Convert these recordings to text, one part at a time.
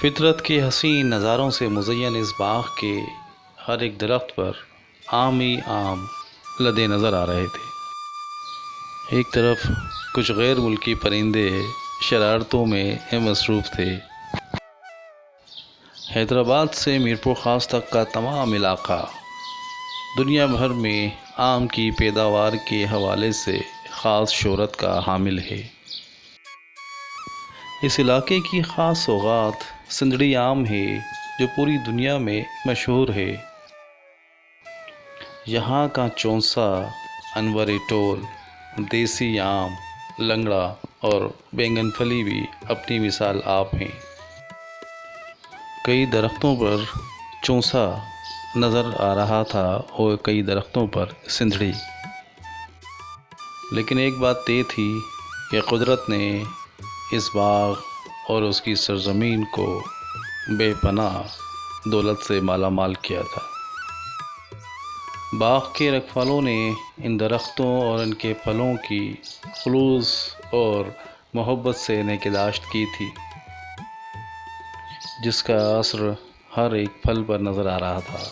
فطرت کے حسین نظاروں سے مزین اس باغ کے ہر ایک درخت پر آم ہی آم لدے نظر آ رہے تھے۔ ایک طرف کچھ غیر ملکی پرندے شرارتوں میں مصروف تھے۔ حیدرآباد سے میرپور خاص تک کا تمام علاقہ دنیا بھر میں آم کی پیداوار کے حوالے سے خاص شہرت کا حامل ہے۔ اس علاقے کی خاص سوغات سندھڑی آم ہے جو پوری دنیا میں مشہور ہے۔ یہاں کا چونسا، انوری ٹول، دیسی آم، لنگڑا اور بینگن پھلی بھی اپنی مثال آپ ہیں۔ کئی درختوں پر چونسا نظر آ رہا تھا اور کئی درختوں پر سندھڑی، لیکن ایک بات طے تھی کہ قدرت نے اس باغ اور اس کی سرزمین کو بے پناہ دولت سے مالا مال کیا تھا۔ باغ کے رکھوالوں نے ان درختوں اور ان کے پھلوں کی خلوص اور محبت سے نگہداشت کی تھی، جس کا اثر ہر ایک پھل پر نظر آ رہا تھا۔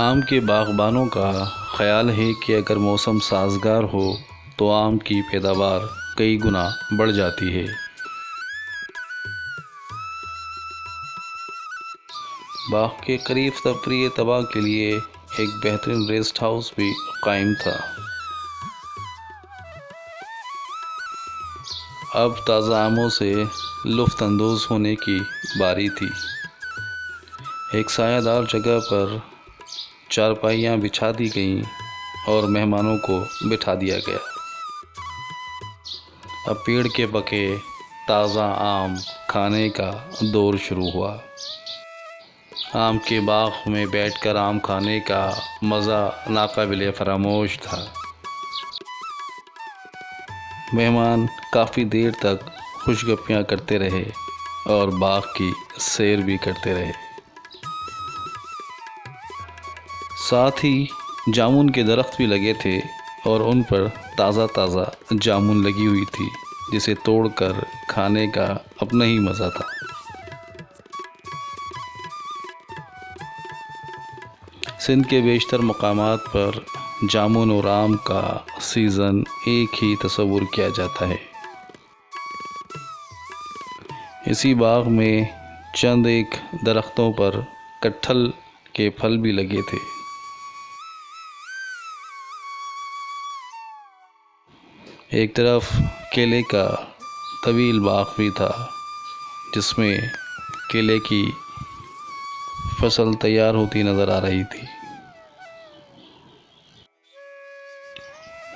آم کے باغبانوں کا خیال ہے کہ اگر موسم سازگار ہو تو آم کی پیداوار کئی گنا بڑھ جاتی ہے۔ باغ کے قریب تفریح طلباء کے لیے ایک بہترین ریسٹ ہاؤس بھی قائم تھا۔ اب تازہ آموں سے لطف اندوز ہونے کی باری تھی۔ ایک سایہ دار جگہ پر چارپائیاں بچھا دی گئیں اور مہمانوں کو بٹھا دیا گیا۔ اب پیڑ کے پکے تازہ آم کھانے کا دور شروع ہوا۔ آم کے باغ میں بیٹھ کر آم کھانے کا مزہ ناقابل فراموش تھا۔ مہمان کافی دیر تک خوش گپیاں کرتے رہے اور باغ کی سیر بھی کرتے رہے۔ ساتھ ہی جامن کے درخت بھی لگے تھے اور ان پر تازہ تازہ جامن لگی ہوئی تھی، جسے توڑ کر کھانے کا اپنا ہی مزہ تھا۔ سندھ کے بیشتر مقامات پر جامن اور آم کا سیزن ایک ہی تصور کیا جاتا ہے۔ اسی باغ میں چند ایک درختوں پر کٹہل کے پھل بھی لگے تھے۔ ایک طرف کیلے کا طویل باغ بھی تھا، جس میں کیلے کی فصل تیار ہوتی نظر آ رہی تھی۔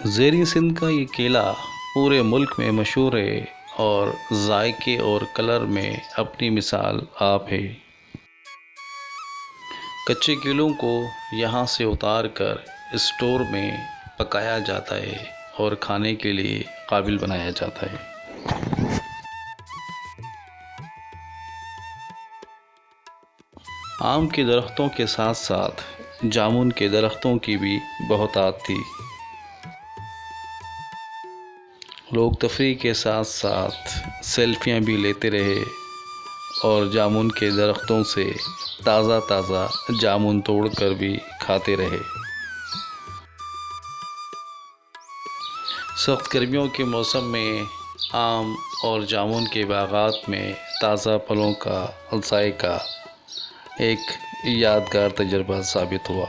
زیریں سندھ کا یہ کیلا پورے ملک میں مشہور ہے اور ذائقے اور کلر میں اپنی مثال آپ ہے۔ کچے کیلوں کو یہاں سے اتار کر اسٹور میں پکایا جاتا ہے اور کھانے کے لیے قابل بنایا جاتا ہے۔ آم کے درختوں کے ساتھ ساتھ جامن کے درختوں کی بھی بہتات تھی۔ لوگ تفریح کے ساتھ ساتھ سیلفیاں بھی لیتے رہے اور جامن کے درختوں سے تازہ تازہ جامن توڑ کر بھی کھاتے رہے۔ سخت گرمیوں کے موسم میں آم اور جامن کے باغات میں تازہ پھلوں کا ذائقہ ایک یادگار تجربہ ثابت ہوا۔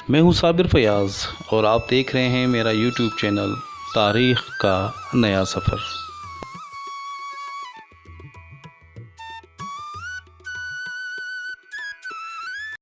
میں ہوں صابر فیاض اور آپ دیکھ رہے ہیں میرا یوٹیوب چینل تاریخ کا نیا سفر۔